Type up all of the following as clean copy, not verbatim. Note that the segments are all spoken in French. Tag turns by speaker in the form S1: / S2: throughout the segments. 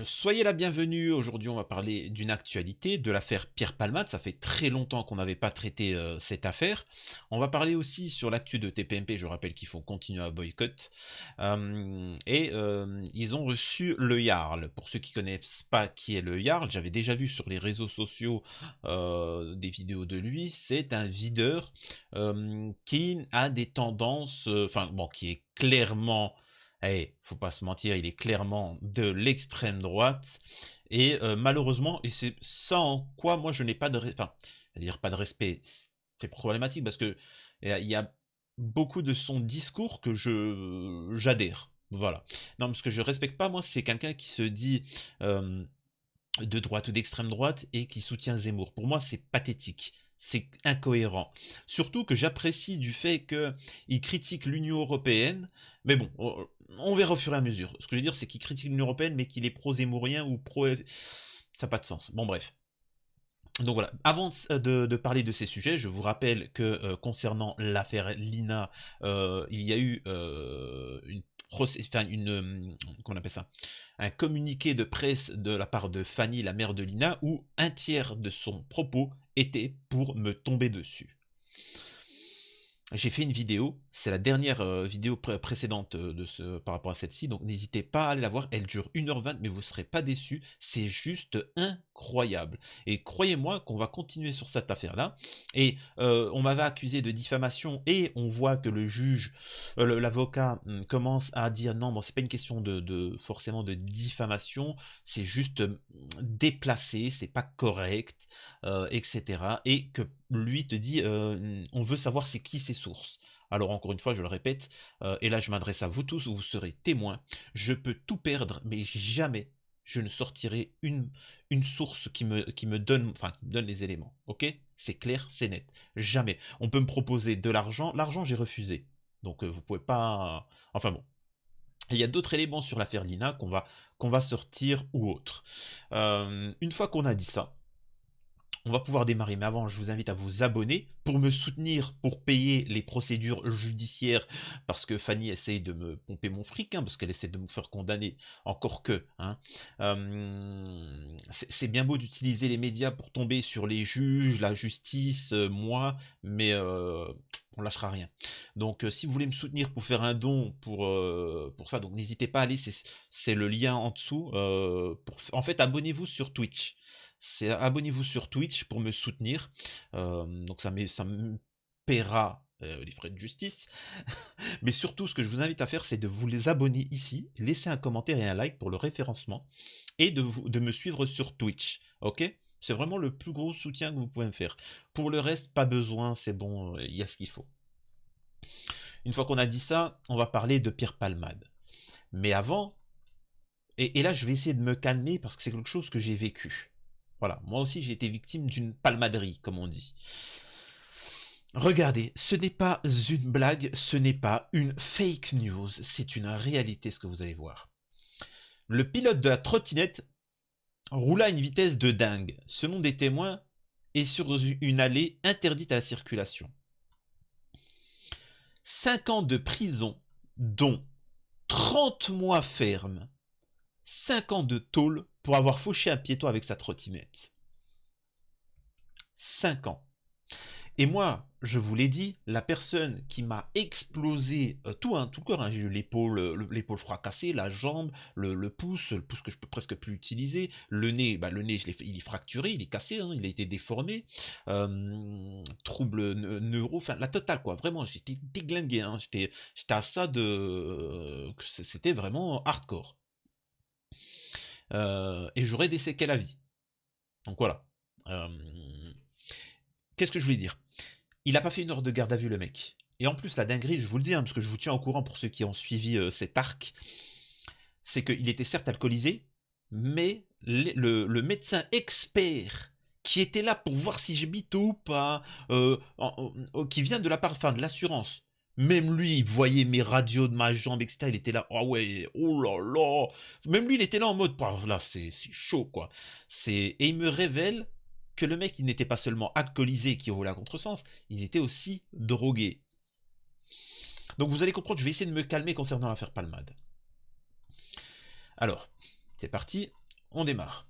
S1: Soyez la bienvenue. Aujourd'hui, on va parler d'une actualité, de l'affaire Pierre Palmade. Ça fait très longtemps qu'on n'avait pas traité cette affaire. On va parler aussi sur l'actu de TPMP. Je rappelle qu'il faut continuer à boycott. Ils ont reçu le Jarl. Pour ceux qui connaissent pas qui est le Jarl, j'avais déjà vu sur les réseaux sociaux des vidéos de lui. C'est un videur qui a des tendances, enfin bon, qui est clairement faut pas se mentir, il est clairement de l'extrême droite et malheureusement, et c'est ça en quoi moi je n'ai pas de enfin, dire pas de respect, c'est problématique parce que il y a beaucoup de son discours que je j'adhère. Voilà. Non, parce que je respecte pas moi, c'est quelqu'un qui se dit de droite ou d'extrême droite et qui soutient Zemmour. Pour moi, c'est pathétique. C'est incohérent. Surtout que j'apprécie du fait qu'il critique l'Union Européenne, mais bon, on verra au fur et à mesure. Ce que je veux dire, c'est qu'il critique l'Union Européenne, mais qu'il est pro-zémourien ou pro... Ça n'a pas de sens. Bon, bref. Donc voilà, avant de parler de ces sujets, je vous rappelle que concernant l'affaire Lina, il y a eu comment on appelle ça, un communiqué de presse de la part de Fanny, la mère de Lina, où un tiers de son propos était pour me tomber dessus. J'ai fait une vidéo, c'est la dernière vidéo précédente par rapport à celle-ci, donc n'hésitez pas à aller la voir, elle dure 1h20, mais vous ne serez pas déçus, c'est juste incroyable. Et croyez-moi qu'on va continuer sur cette affaire-là, et on m'avait accusé de diffamation, et on voit que le juge, l'avocat commence à dire non, bon c'est pas une question forcément de diffamation, c'est juste déplacé, c'est pas correct, etc. Et que lui te dit on veut savoir c'est qui ses sources. Alors encore une fois, je le répète, et là je m'adresse à vous tous, vous serez témoins, je peux tout perdre, mais jamais je ne sortirai une source qui me donne, enfin, qui me donne les éléments. Ok? C'est clair, c'est net. Jamais. On peut me proposer de l'argent. L'argent, j'ai refusé. Donc vous pouvez pas. Enfin bon. Il y a d'autres éléments sur l'affaire Lina qu'on va sortir ou autre. Une fois qu'on a dit ça, on va pouvoir démarrer, mais avant, je vous invite à vous abonner pour me soutenir, pour payer les procédures judiciaires, parce que Fanny essaye de me pomper mon fric, hein, parce qu'elle essaie de me faire condamner, encore que. Hein. C'est bien beau d'utiliser les médias pour tomber sur les juges, la justice, moi, mais on lâchera rien. Donc, si vous voulez me soutenir pour faire un don pour ça, donc n'hésitez pas à aller, c'est le lien en dessous. En fait, abonnez-vous sur Twitch. C'est abonnez-vous sur Twitch pour me soutenir. Donc ça me paiera les frais de justice. Mais surtout, ce que je vous invite à faire, c'est de vous les abonner ici, laisser un commentaire et un like pour le référencement, et de me suivre sur Twitch. Ok? C'est vraiment le plus gros soutien que vous pouvez me faire. Pour le reste, pas besoin, c'est bon, il y a ce qu'il faut. Une fois qu'on a dit ça, on va parler de Pierre Palmade. Mais avant, et là je vais essayer de me calmer parce que c'est quelque chose que j'ai vécu. Voilà, moi aussi j'ai été victime d'une palmaderie, comme on dit. Regardez, ce n'est pas une blague, ce n'est pas une fake news, c'est une réalité ce que vous allez voir. Le pilote de la trottinette roula à une vitesse de dingue, selon des témoins, et sur une allée interdite à la circulation. 5 ans de prison, dont 30 mois ferme, 5 ans de tôle pour avoir fauché un piéton avec sa trottinette. 5 ans. Et moi, je vous l'ai dit, la personne qui m'a explosé tout le corps, hein, j'ai eu l'épaule fracassée, la jambe, le pouce que je peux presque plus utiliser, le nez il est fracturé, il est cassé, hein, il a été déformé, troubles neuro, enfin la totale quoi, vraiment, j'étais déglingué, hein, j'étais à ça c'était vraiment hardcore. Et j'aurais des séquelles à vie. Donc voilà. Euh, Qu'est-ce que je voulais dire? Il a pas fait une heure de garde à vue, le mec. Et en plus, la dinguerie, je vous le dis, hein, parce que je vous tiens au courant pour ceux qui ont suivi cet arc, c'est qu'il était certes alcoolisé, mais le médecin expert qui était là pour voir si j'ai mytho ou pas, qui vient de la part, enfin, de l'assurance. Même lui, il voyait mes radios de ma jambe, etc. Il était là, oh ouais, oh là là. Même lui, il était là en mode, bah, là, c'est chaud, quoi. Et il me révèle que le mec, il n'était pas seulement alcoolisé qui roulait à contresens, il était aussi drogué. Donc vous allez comprendre, je vais essayer de me calmer concernant l'affaire Palmade. Alors, c'est parti. on démarre.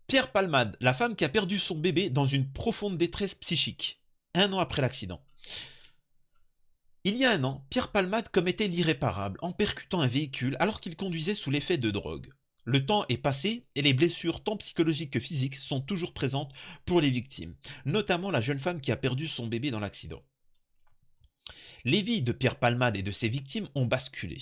S1: Pierre Palmade, la femme qui a perdu son bébé dans une profonde détresse psychique, 1 an après l'accident. Il y a 1 an, Pierre Palmade commettait l'irréparable en percutant un véhicule alors qu'il conduisait sous l'effet de drogue. Le temps est passé et les blessures tant psychologiques que physiques sont toujours présentes pour les victimes, notamment la jeune femme qui a perdu son bébé dans l'accident. Les vies de Pierre Palmade et de ses victimes ont basculé.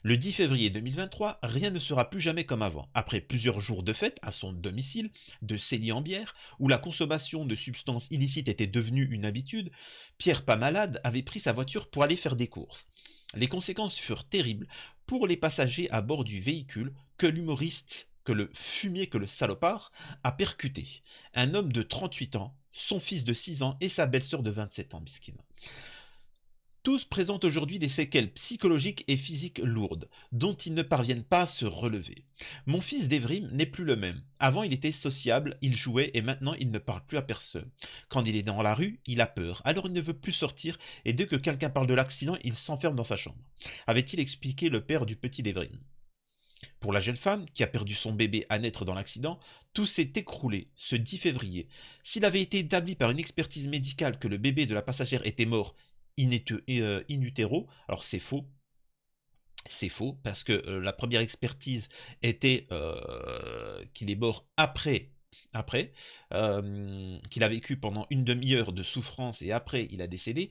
S1: Le 10 février 2023, rien ne sera plus jamais comme avant. Après plusieurs jours de fête à son domicile de Célie-en-Bière, où la consommation de substances illicites était devenue une habitude, Pierre Palmade avait pris sa voiture pour aller faire des courses. Les conséquences furent terribles pour les passagers à bord du véhicule que l'humoriste, que le fumier, que le salopard, a percuté. Un homme de 38 ans, son fils de 6 ans et sa belle-sœur de 27 ans, Biskine. Tous présentent aujourd'hui des séquelles psychologiques et physiques lourdes, dont ils ne parviennent pas à se relever. Mon fils d'Evrim n'est plus le même. Avant, il était sociable, il jouait et maintenant, il ne parle plus à personne. Quand il est dans la rue, il a peur, alors il ne veut plus sortir et dès que quelqu'un parle de l'accident, il s'enferme dans sa chambre. Avait-il expliqué le père du petit d'Evrim. Pour la jeune femme qui a perdu son bébé à naître dans l'accident, tout s'est écroulé ce 10 février. S'il avait été établi par une expertise médicale que le bébé de la passagère était mort in utero, alors c'est faux. C'est faux parce que la première expertise était qu'il est mort après, qu'il a vécu pendant une demi-heure de souffrance et après il a décédé.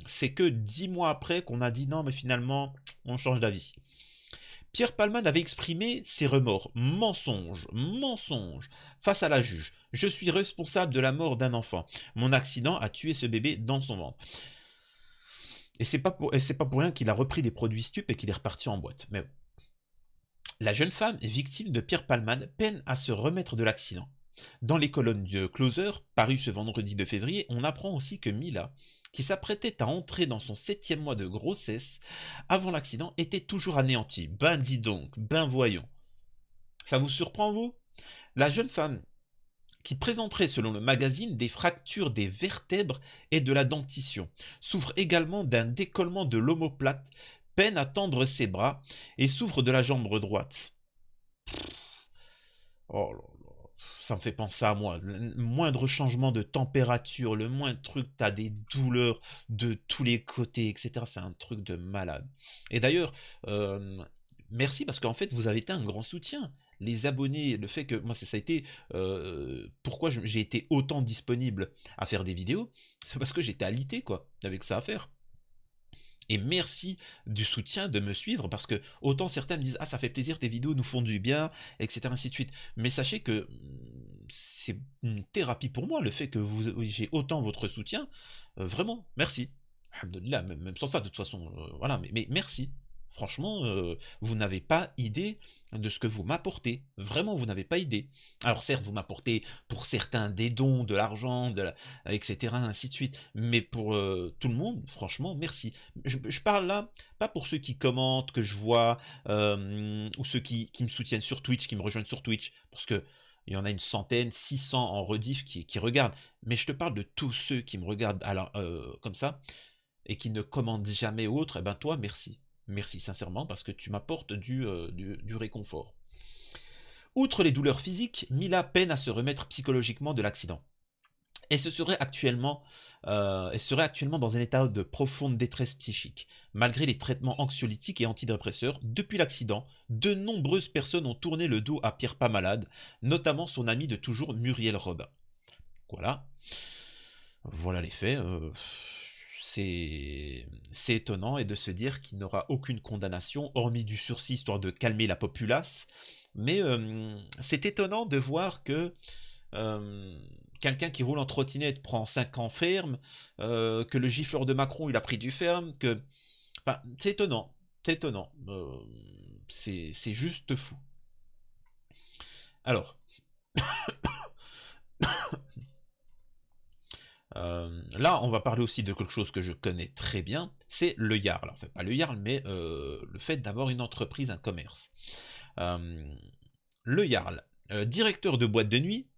S1: C'est que 10 mois après qu'on a dit non mais finalement on change d'avis. Pierre Palmade avait exprimé ses remords, mensonge, face à la juge. Je suis responsable de la mort d'un enfant. Mon accident a tué ce bébé dans son ventre. Et c'est pas pour rien qu'il a repris des produits stupes et qu'il est reparti en boîte. Mais la jeune femme, victime de Pierre Palmade, peine à se remettre de l'accident. Dans les colonnes de Closer, parues ce vendredi 2 février, on apprend aussi que Mila, qui s'apprêtait à entrer dans son 7e mois de grossesse, avant l'accident, était toujours anéantie. Ben dis donc, ben voyons. Ça vous surprend, vous? La jeune femme, qui présenterait selon le magazine des fractures des vertèbres et de la dentition, souffre également d'un décollement de l'omoplate, peine à tendre ses bras et souffre de la jambe droite. Oh là là, ça me fait penser à moi. Le moindre changement de température, le moindre truc, t'as des douleurs de tous les côtés, etc. C'est un truc de malade. Et d'ailleurs, merci parce qu'en fait, vous avez été un grand soutien. Les abonnés, le fait que moi, ça a été pourquoi j'ai été autant disponible à faire des vidéos, c'est parce que j'étais alité, quoi, avec ça à faire. Et merci du soutien, de me suivre, parce que autant certains me disent ah ça fait plaisir, tes vidéos nous font du bien, etc. ainsi de suite. Mais sachez que c'est une thérapie pour moi, le fait que j'ai autant votre soutien. Vraiment, merci. Alhamdoulilah, même sans ça, de toute façon, voilà, mais merci. Franchement, vous n'avez pas idée de ce que vous m'apportez. Vraiment, vous n'avez pas idée. Alors certes, vous m'apportez pour certains des dons, de l'argent, etc., ainsi de suite. Mais pour tout le monde, franchement, merci. Je parle là, pas pour ceux qui commentent, que je vois, ou ceux qui me soutiennent sur Twitch, qui me rejoignent sur Twitch, parce que il y en a une centaine, 600 en rediff qui regardent. Mais je te parle de tous ceux qui me regardent alors, comme ça, et qui ne commandent jamais autre. Eh ben toi, merci. Merci sincèrement parce que tu m'apportes du réconfort. Outre les douleurs physiques, Mila peine à se remettre psychologiquement de l'accident. Elle serait actuellement dans un état de profonde détresse psychique. Malgré les traitements anxiolytiques et antidépresseurs, depuis l'accident, de nombreuses personnes ont tourné le dos à Pierre Palmade, notamment son ami de toujours Muriel Robin. Voilà les faits. C'est étonnant et de se dire qu'il n'aura aucune condamnation, hormis du sursis, histoire de calmer la populace. Mais c'est étonnant de voir que quelqu'un qui roule en trottinette prend 5 ans ferme, que le gifleur de Macron il a pris du ferme, que... Enfin, c'est étonnant, c'est juste fou. Alors... là, on va parler aussi de quelque chose que je connais très bien, c'est le Yarl. Enfin, pas le Yarl, mais le fait d'avoir une entreprise, un commerce. Le Yarl, directeur de boîte de nuit.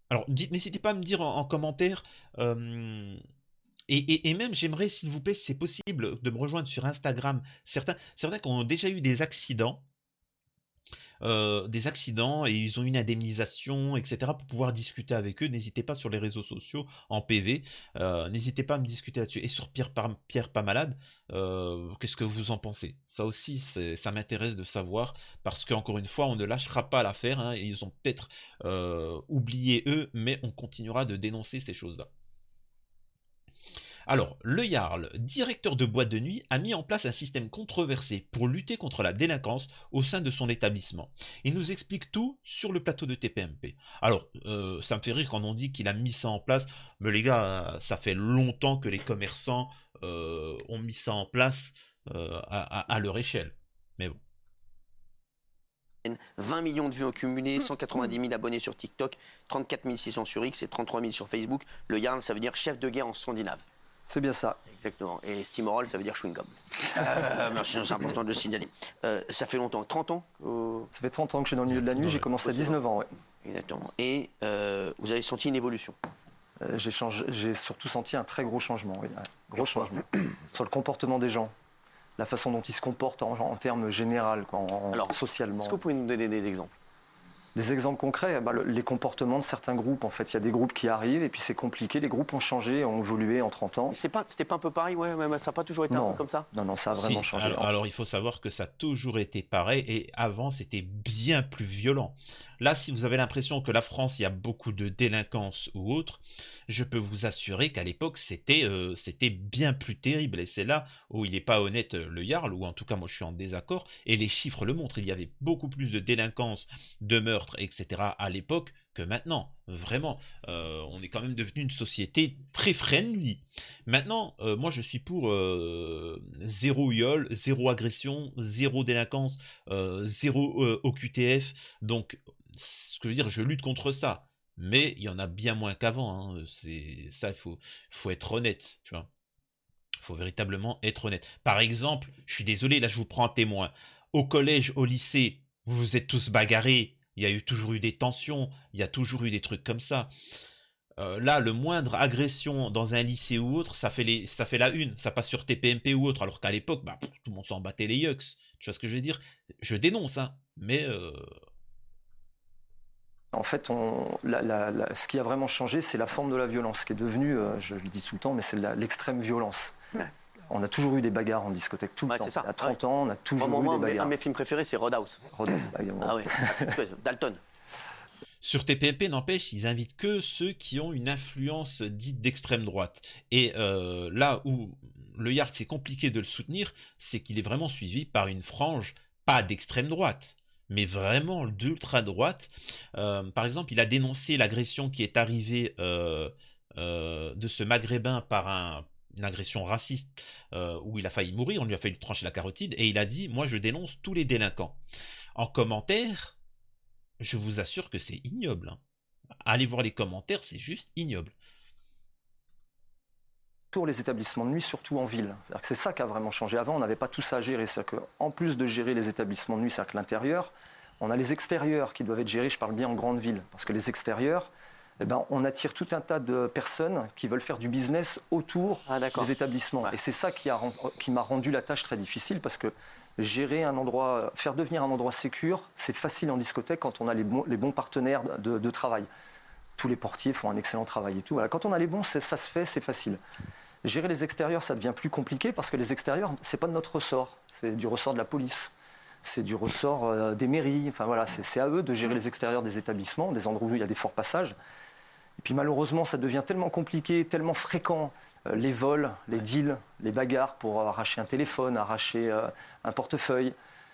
S1: Alors, n'hésitez pas à me dire en commentaire Et même, j'aimerais, s'il vous plaît, si c'est possible, de me rejoindre sur Instagram. Certains qui ont déjà eu des accidents et ils ont une indemnisation, etc., pour pouvoir discuter avec eux. N'hésitez pas sur les réseaux sociaux, en PV, n'hésitez pas à me discuter là-dessus. Et sur Pierre pas malade, qu'est-ce que vous en pensez? Ça aussi, ça m'intéresse de savoir, parce qu'encore une fois, on ne lâchera pas l'affaire, hein, et ils ont peut-être oublié eux, mais on continuera de dénoncer ces choses-là. Alors, le Jarl, directeur de boîte de nuit, a mis en place un système controversé pour lutter contre la délinquance au sein de son établissement. Il nous explique tout sur le plateau de TPMP. Alors, ça me fait rire quand on dit qu'il a mis ça en place, mais les gars, ça fait longtemps que les commerçants ont mis ça en place à leur échelle. Mais bon.
S2: 20 millions de vues au cumulé, 190 000 abonnés sur TikTok, 34 600 sur X et 33 000 sur Facebook. Le Jarl, ça veut dire chef de guerre en scandinave.
S3: C'est bien ça.
S2: Exactement. Et Steamroll, ça veut dire chewing-gum. Merci, c'est important de le signaler. Ça fait longtemps, 30 ans
S3: Ça fait 30 ans que je suis dans le milieu de la nuit, j'ai commencé à 19 ans. Ouais.
S2: Exactement. Et vous avez senti une évolution?
S3: J'ai surtout senti un très gros changement, oui. Un gros changement. Sur le comportement des gens, la façon dont ils se comportent en termes général,
S2: Alors,
S3: socialement.
S2: Est-ce que vous pouvez nous donner des exemples?
S3: Des exemples concrets, les comportements de certains groupes. En fait, il y a des groupes qui arrivent et puis c'est compliqué. Les groupes ont changé, ont évolué en 30 ans.
S2: C'était pas un peu pareil, ouais, ça n'a pas toujours été un peu comme ça?
S3: Non, ça a vraiment changé.
S1: Alors, il faut savoir que ça a toujours été pareil et avant, c'était bien plus violent. Là, si vous avez l'impression que la France, il y a beaucoup de délinquance ou autre, je peux vous assurer qu'à l'époque, c'était bien plus terrible. Et c'est là où il n'est pas honnête, le Jarl, ou en tout cas, moi, je suis en désaccord. Et les chiffres le montrent. Il y avait beaucoup plus de délinquance, de meurtres, etc. à l'époque que maintenant. Vraiment, on est quand même devenu une société très friendly. Maintenant, moi, je suis pour zéro viol, zéro agression, zéro délinquance, zéro OQTF. Donc, ce que je veux dire, je lutte contre ça. Mais il y en a bien moins qu'avant. Hein. C'est ça, faut être honnête, tu vois. Il faut véritablement être honnête. Par exemple, je suis désolé, là, je vous prends un témoin. Au collège, au lycée, vous vous êtes tous bagarrés. Il y a toujours eu des tensions. Il y a toujours eu des trucs comme ça. Là, le moindre agression dans un lycée ou autre, ça fait la une. Ça passe sur TPMP ou autre. Alors qu'à l'époque, tout le monde s'en battait les yucks. Tu vois ce que je veux dire? Je dénonce, hein. Mais...
S3: En fait, ce qui a vraiment changé, c'est la forme de la violence, qui est devenue, je le dis tout le temps, mais c'est l'extrême violence. Ouais. On a toujours eu des bagarres en discothèque, tout le temps. Ça. À 30 ans, on a toujours eu des bagarres.
S2: Un de mes films préférés, c'est Roadhouse. Ah oui, Dalton.
S1: Sur TPMP, n'empêche, ils invitent que ceux qui ont une influence dite d'extrême droite. Et là où le Jarl, c'est compliqué de le soutenir, c'est qu'il est vraiment suivi par une frange, pas d'extrême droite, mais vraiment d'ultra droite. Par exemple, il a dénoncé l'agression qui est arrivée de ce Maghrébin par une agression raciste où il a failli mourir, on lui a failli trancher la carotide, et il a dit « Moi, je dénonce tous les délinquants ». En commentaire, je vous assure que c'est ignoble. Hein. Allez voir les commentaires, c'est juste ignoble.
S3: Pour les établissements de nuit, surtout en ville. C'est ça qui a vraiment changé. Avant, on n'avait pas tout ça à gérer. C'est-à-dire qu'en plus de gérer les établissements de nuit, c'est-à-dire que l'intérieur, on a les extérieurs qui doivent être gérés, je parle bien en grande ville. Parce que les extérieurs, on attire tout un tas de personnes qui veulent faire du business autour des établissements. Ouais. Et c'est ça qui m'a rendu la tâche très difficile, parce que gérer un endroit, faire devenir un endroit sécure, c'est facile en discothèque quand on a les bons partenaires de travail. Tous les portiers font un excellent travail et tout. Voilà. Quand on a les bons, ça se fait, c'est facile. Gérer les extérieurs, ça devient plus compliqué, parce que les extérieurs, c'est pas de notre ressort. C'est du ressort de la police. C'est du ressort des mairies. Enfin voilà, c'est à eux de gérer les extérieurs des établissements, des endroits où il y a des forts passages. Et puis malheureusement, ça devient tellement compliqué, tellement fréquent. Les vols, les deals, les bagarres pour arracher un téléphone, arracher un portefeuille.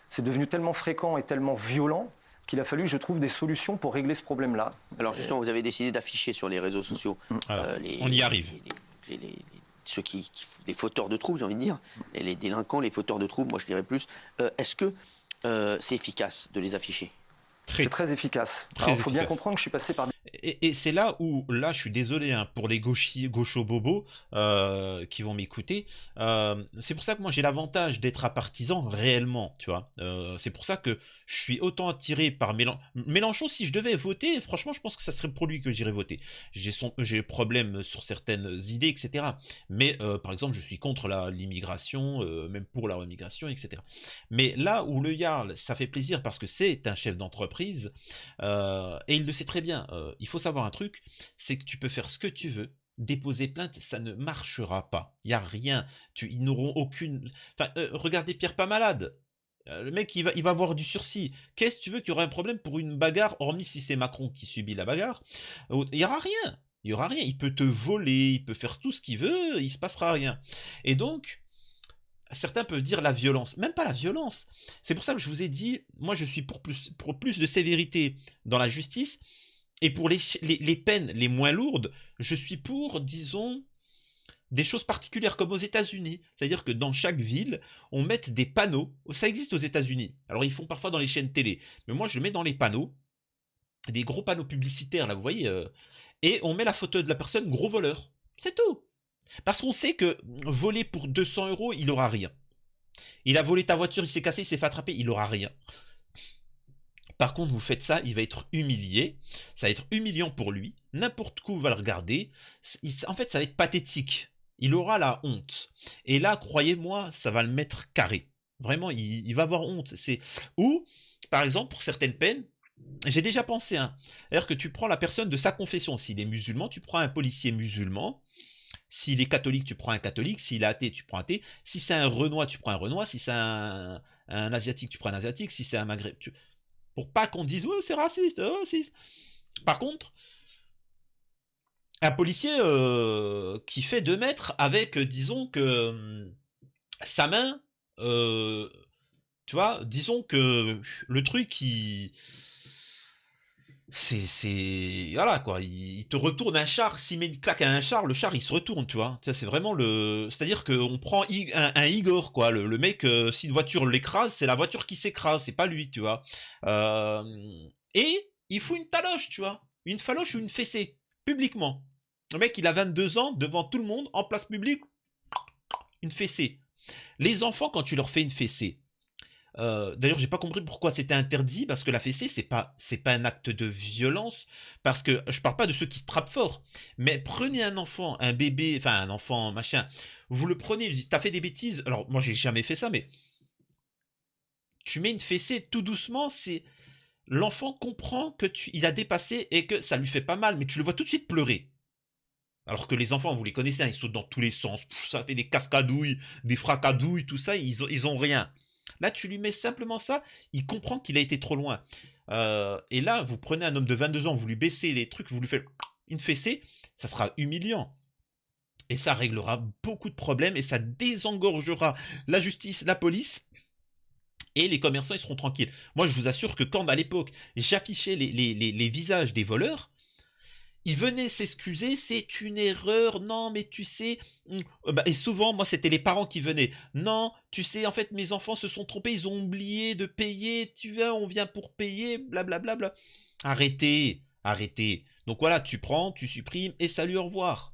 S3: C'est devenu tellement fréquent et tellement violent qu'il a fallu que je trouve des solutions pour régler ce problème-là.
S2: Alors justement, vous avez décidé d'afficher sur les réseaux sociaux
S1: on y arrive.
S2: Ceux les fauteurs de troubles, j'ai envie de dire, les délinquants, les fauteurs de troubles, moi je dirais plus. Est-ce que c'est efficace de les afficher?
S3: C'est très efficace. Il faut bien comprendre que je suis passé par
S1: Et c'est là où, là, je suis désolé hein, pour les gauchos bobos qui vont m'écouter. C'est pour ça que moi j'ai l'avantage d'être à partisan réellement, tu vois. C'est pour ça que je suis autant attiré par Mélenchon. Si je devais voter, franchement, je pense que ça serait pour lui que j'irais voter. J'ai problème sur certaines idées, etc. Mais par exemple, je suis contre l'immigration, même pour la remigration, etc. Mais là où le Jarl, ça fait plaisir parce que c'est un chef d'entreprise. Et il le sait très bien. Il faut savoir un truc, c'est que tu peux faire ce que tu veux. Déposer plainte, ça ne marchera pas. Il n'y a rien. Ils n'auront aucune. Enfin, regardez Pierre Pas Malade. Le mec, il va avoir du sursis. Qu'est-ce que tu veux qu'il y aura un problème pour une bagarre, hormis si c'est Macron qui subit la bagarre? Il n'y aura rien. Il y aura rien. Il peut te voler, il peut faire tout ce qu'il veut, il se passera rien. Et donc, certains peuvent dire la violence, même pas la violence. C'est pour ça que je vous ai dit, moi je suis pour plus de sévérité dans la justice, et pour les peines les moins lourdes, je suis pour, disons, des choses particulières comme aux États-Unis. C'est-à-dire que dans chaque ville, on mette des panneaux. Ça existe aux États-Unis. Alors ils font parfois dans les chaînes télé, mais moi je mets dans les panneaux, des gros panneaux publicitaires, là vous voyez, et on met la photo de la personne gros voleur. C'est tout. Parce qu'on sait que voler pour 200 euros, il aura rien. Il a volé ta voiture, il s'est cassé, il s'est fait attraper, il aura rien. Par contre, vous faites ça, il va être humilié. Ça va être humiliant pour lui. N'importe où va le regarder. En fait, ça va être pathétique. Il aura la honte. Et là, croyez-moi, ça va le mettre carré. Vraiment, il va avoir honte. Ou, par exemple, pour certaines peines, j'ai déjà pensé, hein. C'est-à-dire que tu prends la personne de sa confession. S'il est musulman, tu prends un policier musulman. S'il est catholique, tu prends un catholique. S'il est athée, tu prends un athée. Si c'est un Renois, tu prends un Renois. Si c'est un Asiatique, tu prends un Asiatique. Si c'est un Maghreb, pour pas qu'on dise ouais, c'est raciste, raciste. Par contre, un policier qui fait 2 mètres avec, disons que sa main, tu vois, disons que le truc, voilà quoi, il te retourne un char, s'il met une claque à un char, le char il se retourne, tu vois. Ça, c'est vraiment c'est-à-dire qu'on prend un Igor, quoi. Le mec, si une voiture l'écrase, c'est la voiture qui s'écrase, c'est pas lui, tu vois. Et il fout une taloche, tu vois. Une faloche ou une fessée, publiquement. Le mec, il a 22 ans, devant tout le monde, en place publique, une fessée. Les enfants, quand tu leur fais une fessée, d'ailleurs, j'ai pas compris pourquoi c'était interdit, parce que la fessée, c'est pas un acte de violence, parce que je parle pas de ceux qui trappent fort, mais prenez un enfant, un bébé, enfin un enfant, machin, vous le prenez, vous dites, t'as fait des bêtises, alors moi j'ai jamais fait ça, mais tu mets une fessée tout doucement, l'enfant comprend que il a dépassé et que ça lui fait pas mal, mais tu le vois tout de suite pleurer. Alors que les enfants, vous les connaissez, hein, ils sautent dans tous les sens, ça fait des cascadouilles, des fracadouilles, tout ça, ils ont rien. Là, tu lui mets simplement ça, il comprend qu'il a été trop loin. Et là, vous prenez un homme de 22 ans, vous lui baissez les trucs, vous lui faites une fessée, ça sera humiliant. Et ça réglera beaucoup de problèmes et ça désengorgera la justice, la police. Et les commerçants, ils seront tranquilles. Moi, je vous assure que quand, à l'époque, j'affichais les visages des voleurs, ils venaient s'excuser, c'est une erreur, non mais tu sais, et souvent moi c'était les parents qui venaient, non tu sais en fait mes enfants se sont trompés, ils ont oublié de payer, tu vois on vient pour payer, blablabla. Bla bla. Arrêtez, arrêtez. Donc voilà, tu prends, tu supprimes et salut, au revoir.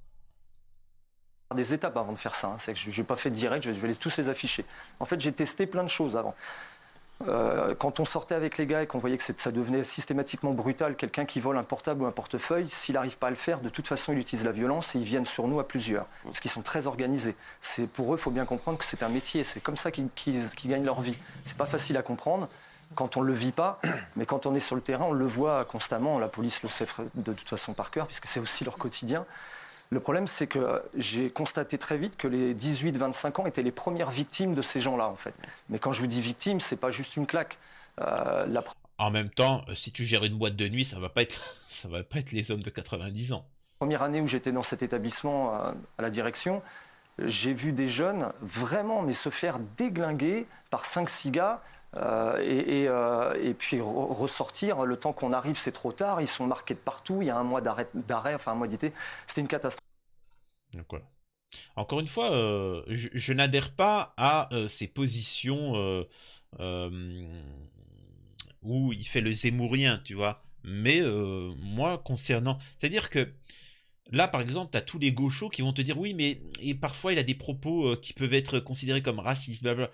S3: Des étapes avant de faire ça, hein. C'est que je n'ai pas fait direct, je vais tous les afficher. En fait j'ai testé plein de choses avant. Quand on sortait avec les gars et qu'on voyait que ça devenait systématiquement brutal, quelqu'un qui vole un portable ou un portefeuille, s'il n'arrive pas à le faire, de toute façon il utilise la violence et ils viennent sur nous à plusieurs, parce qu'ils sont très organisés. Pour eux, il faut bien comprendre que c'est un métier, c'est comme ça qu'ils gagnent leur vie. C'est pas facile à comprendre quand on ne le vit pas, mais quand on est sur le terrain, on le voit constamment, la police le sait de toute façon par cœur, puisque c'est aussi leur quotidien. Le problème, c'est que j'ai constaté très vite que les 18-25 ans étaient les premières victimes de ces gens-là, en fait. Mais quand je vous dis victime, c'est pas juste une claque.
S1: En même temps, si tu gères une boîte de nuit, ça va pas être les hommes de 90 ans.
S3: Première année où j'étais dans cet établissement à la direction, j'ai vu des jeunes vraiment se faire déglinguer par 5-6 gars. Et puis ressortir, le temps qu'on arrive c'est trop tard, ils sont marqués de partout, il y a un mois d'arrêt, enfin un mois d'été, c'était une catastrophe.
S1: Donc voilà. Encore une fois, je n'adhère pas à ces positions où il fait le zémourien, tu vois. Mais moi, concernant... C'est-à-dire que là, par exemple, tu as tous les gauchos qui vont te dire oui, mais et parfois il a des propos qui peuvent être considérés comme racistes, blablabla.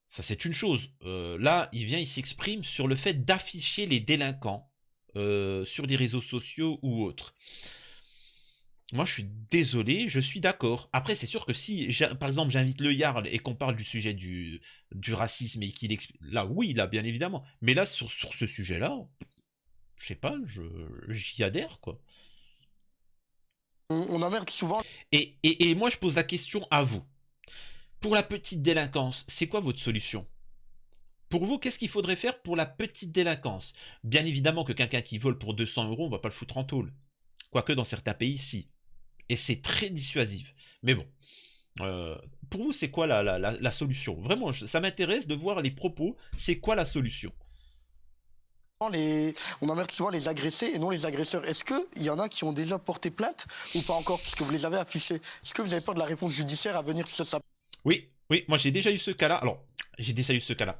S1: Ça, c'est une chose. Là, il s'exprime sur le fait d'afficher les délinquants sur des réseaux sociaux ou autres. Moi, je suis désolé, je suis d'accord. Après, c'est sûr que si, par exemple, j'invite le Jarl et qu'on parle du sujet du racisme et qu'il explique... Là, oui, là, bien évidemment. Mais là, sur ce sujet-là, je sais pas, j'y adhère, quoi.
S4: On emmerde souvent.
S1: Et moi, je pose la question à vous. Pour la petite délinquance, c'est quoi votre solution? Pour vous, qu'est-ce qu'il faudrait faire pour la petite délinquance? Bien évidemment que quelqu'un qui vole pour 200 €, on va pas le foutre en tôle. Quoique dans certains pays, si. Et c'est très dissuasif. Mais bon. Pour vous, c'est quoi la solution? Vraiment, ça m'intéresse de voir les propos. C'est quoi la solution?
S4: On emmerde souvent les agressés et non les agresseurs. Est-ce qu'il y en a qui ont déjà porté plainte ou pas encore, puisque vous les avez affichés? Est-ce que vous avez peur de la réponse judiciaire à venir, que ça...
S1: Oui, moi j'ai déjà eu ce cas-là. Alors, j'ai déjà eu ce cas-là.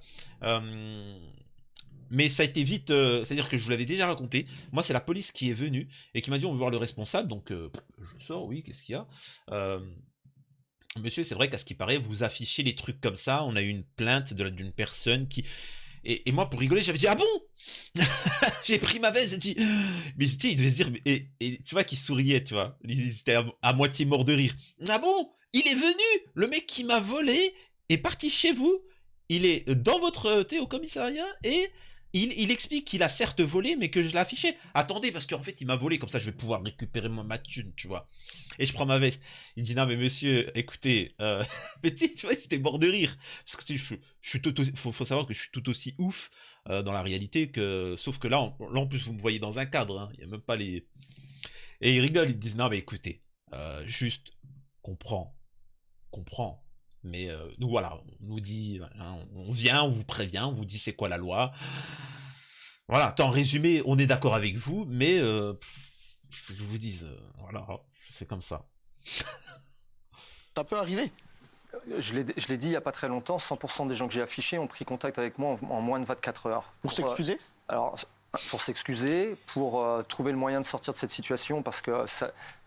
S1: Mais ça a été vite, c'est-à-dire que je vous l'avais déjà raconté. Moi, c'est la police qui est venue et qui m'a dit on veut voir le responsable. Donc, je sors, oui, qu'est-ce qu'il y a? Monsieur, c'est vrai qu'à ce qui paraît, vous affichez les trucs comme ça. On a eu une plainte d'une personne qui... Et moi, pour rigoler, j'avais dit ah bon? J'ai pris ma veste et dit... Mais tu sais, il devait se dire... Et tu vois qu'il souriait, tu vois. Il était à moitié mort de rire. Ah bon? Il est venu! Le mec qui m'a volé est parti chez vous. Il est dans votre thé au commissariat et il explique qu'il a certes volé, mais que je l'ai affiché. Attendez, parce qu'en fait, il m'a volé, comme ça je vais pouvoir récupérer ma thune, tu vois. Et je prends ma veste. Il dit non, mais monsieur, écoutez, mais tu vois, c'était mort de rire. Parce que je suis tout aussi, faut savoir que je suis tout aussi ouf dans la réalité que. Sauf que là, en plus, vous me voyez dans un cadre, hein. Il n'y a même pas les. Et ils rigolent, ils me disent non, mais écoutez, juste, comprends. Mais nous voilà, on nous dit, hein, on vient, on vous prévient, on vous dit c'est quoi la loi. Voilà, en résumé, on est d'accord avec vous, mais je vous dis, voilà, c'est comme ça.
S4: Ça peut arriver.
S3: Je l'ai dit il n'y a pas très longtemps, 100% des gens que j'ai affichés ont pris contact avec moi en moins de 24 heures.
S4: Pour s'excuser?
S3: Alors, pour s'excuser, pour trouver le moyen de sortir de cette situation, parce que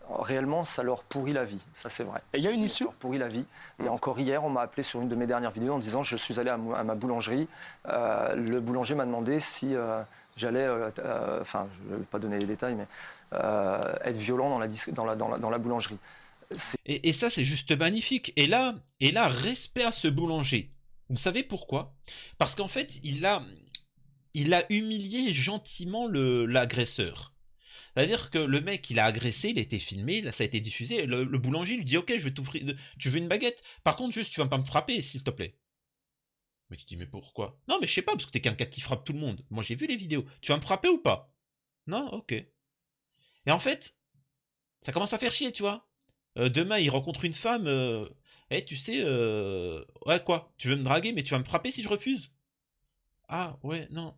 S3: réellement, ça leur pourrit la vie, ça c'est vrai.
S4: Et il y a une issue?
S3: Ça leur pourrit la vie. Et encore hier, on m'a appelé sur une de mes dernières vidéos en disant je suis allé à ma boulangerie. Le boulanger m'a demandé si j'allais, enfin, je ne vais pas donner les détails, mais être violent dans la boulangerie.
S1: Et ça, c'est juste magnifique. Et là, respect à ce boulanger. Vous savez pourquoi? Parce qu'en fait, il a humilié gentiment l'agresseur. C'est-à-dire que le mec, il a agressé, il a été filmé, là, ça a été diffusé. Le boulanger lui dit ok, je vais t'offrir. Tu veux une baguette? Par contre, juste, tu vas pas me frapper, s'il te plaît. Mais tu dis mais pourquoi? Non, mais je sais pas, parce que t'es quelqu'un qui frappe tout le monde. Moi, j'ai vu les vidéos. Tu vas me frapper ou pas? Non, ok. Et en fait, ça commence à faire chier, tu vois. Demain, il rencontre une femme. Tu sais, ouais, quoi? Tu veux me draguer, mais tu vas me frapper si je refuse? Ah, ouais, non.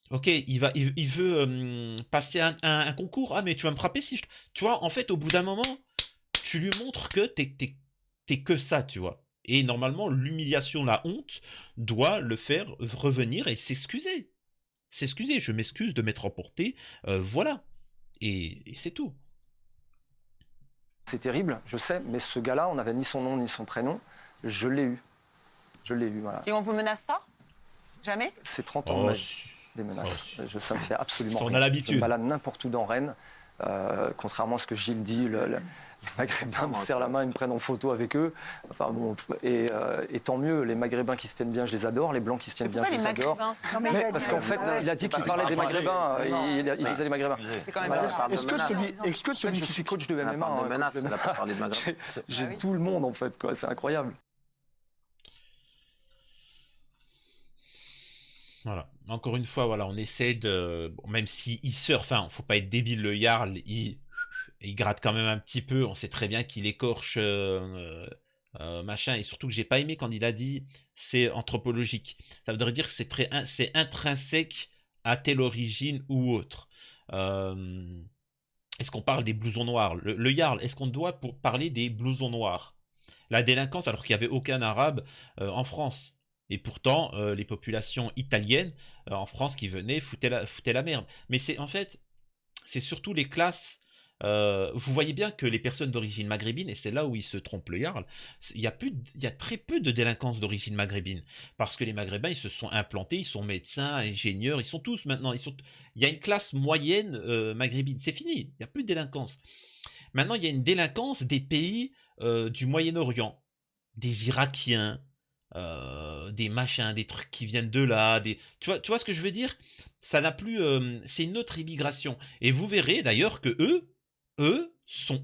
S1: Ok, il veut passer un concours. Ah, mais tu vas me frapper si je... Tu vois, en fait, au bout d'un moment, tu lui montres que t'es que ça, tu vois. Et normalement, l'humiliation, la honte, doit le faire revenir et s'excuser. S'excuser, je m'excuse de m'être emporté, voilà. Et c'est tout.
S3: C'est terrible, je sais, mais ce gars-là, on n'avait ni son nom ni son prénom. Je l'ai eu. Je l'ai eu, voilà.
S5: Et on vous menace pas? Jamais?
S3: C'est 30 ans de ma vie, des menaces. Ça me fait absolument
S1: on
S3: rien.
S1: a l'habitude.
S3: Je me balade n'importe où dans Rennes. Contrairement à ce que Gilles dit, les Maghrébins me serrent la main, ils me prennent en photo avec eux. Enfin, bon, et tant mieux, les Maghrébins qui se tiennent bien, je les adore. Les Blancs qui se tiennent bien, je les adore. Mais parce qu'en fait, il a dit qu'il parlait des Maghrébins. Il disait les Maghrébins.
S5: C'est quand même
S4: Est-ce que celui
S3: je suis coach de MMA.
S6: de menace, il a pas parlé de Maghrébins.
S3: J'ai tout le monde, en fait, quoi. C'est incroyable.
S1: Voilà. Encore une fois, voilà, on essaie de... Bon, même s'il surfe, enfin, faut pas être débile, le Jarl, il gratte quand même un petit peu, on sait très bien qu'il écorche machin, et surtout que j'ai pas aimé quand il a dit c'est anthropologique. Ça voudrait dire que c'est intrinsèque à telle origine ou autre. Est-ce qu'on parle des blousons noirs? Le Jarl, est-ce qu'on doit parler des blousons noirs? La délinquance, alors qu'il n'y avait aucun arabe en France. Et pourtant, les populations italiennes en France qui venaient foutaient la merde. Mais c'est en fait, c'est surtout les classes. Vous voyez bien que les personnes d'origine maghrébine, et c'est là où il se trompe le Jarl, il y a très peu de délinquance d'origine maghrébine. Parce que les Maghrébins, ils se sont implantés, ils sont médecins, ingénieurs, ils sont tous maintenant. Il y a une classe moyenne maghrébine. C'est fini, il n'y a plus de délinquance. Maintenant, il y a une délinquance des pays du Moyen-Orient, des Irakiens, des machins, des trucs qui viennent de là, tu vois ce que je veux dire? Ça n'a plus, c'est une autre immigration. Et vous verrez d'ailleurs que eux sont,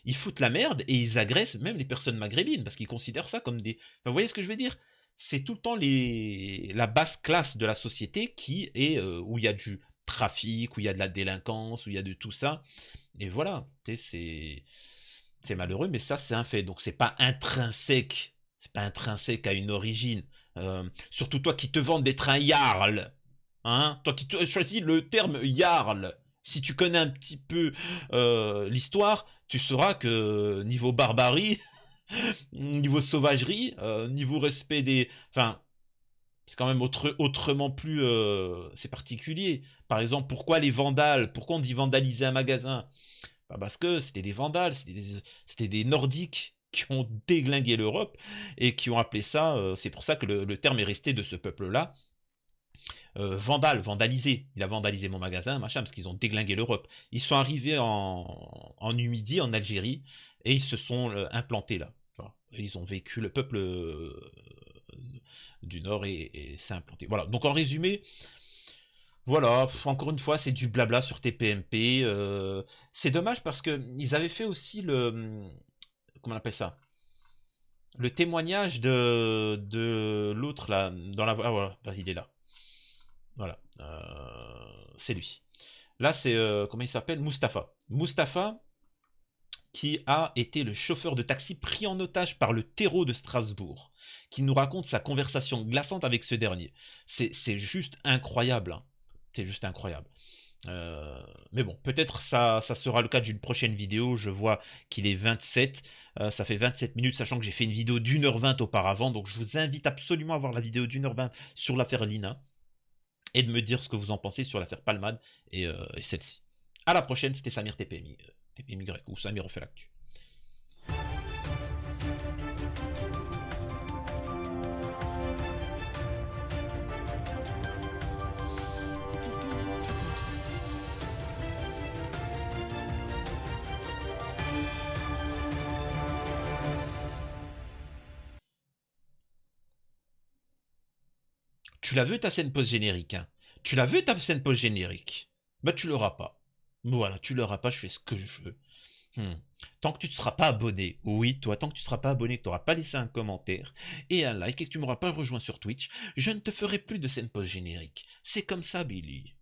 S1: ils foutent la merde et ils agressent même les personnes maghrébines parce qu'ils considèrent ça comme des. Enfin, vous voyez ce que je veux dire? C'est tout le temps la basse classe de la société qui est où il y a du trafic, où il y a de la délinquance, où il y a de tout ça. Et voilà, c'est malheureux, mais ça c'est un fait. Donc c'est pas intrinsèque. C'est pas intrinsèque à une origine. Surtout toi qui te vantes d'être un Jarl. Hein, toi qui choisis le terme Jarl. Si tu connais un petit peu l'histoire, tu sauras que niveau barbarie, niveau sauvagerie, niveau respect des... Enfin, c'est quand même autrement plus... c'est particulier. Par exemple, pourquoi les vandales? Pourquoi on dit vandaliser un magasin? Bah parce que c'était des vandales, c'était des nordiques qui ont déglingué l'Europe et qui ont appelé ça, c'est pour ça que le terme est resté de ce peuple-là, vandalisé. Il a vandalisé mon magasin, machin, parce qu'ils ont déglingué l'Europe. Ils sont arrivés en Numidie, en Algérie, et ils se sont implantés là. Voilà. Et ils ont vécu, le peuple du Nord et s'est implanté. Voilà, donc en résumé, voilà, encore une fois, c'est du blabla sur TPMP. C'est dommage parce que ils avaient fait aussi comment on appelle ça? Le témoignage de l'autre là, dans la voie. Ah voilà, vas-y, il est là. Voilà, c'est lui. Là, c'est, comment il s'appelle? Mustapha. Mustapha, qui a été le chauffeur de taxi pris en otage par le terreau de Strasbourg, qui nous raconte sa conversation glaçante avec ce dernier. C'est juste incroyable. Hein. C'est juste incroyable. Mais bon, peut-être ça sera le cas d'une prochaine vidéo. Je vois qu'il est 27. Ça fait 27 minutes, sachant que j'ai fait une vidéo d'1h20 auparavant. Donc je vous invite absolument à voir la vidéo d'1h20 sur l'affaire Lina. Et de me dire ce que vous en pensez sur l'affaire Palmade et celle-ci. À la prochaine, c'était Samir TPMY ou Samir refait l'actu. Tu l'as vu ta scène post-générique, hein? Tu l'as vu ta scène post-générique? Bah tu l'auras pas. Voilà, tu l'auras pas, je fais ce que je veux. Tant que tu ne seras pas abonné, oui, toi, tant que tu ne seras pas abonné, que tu n'auras pas laissé un commentaire et un like et que tu m'auras pas rejoint sur Twitch, je ne te ferai plus de scène post-générique. C'est comme ça, Billy.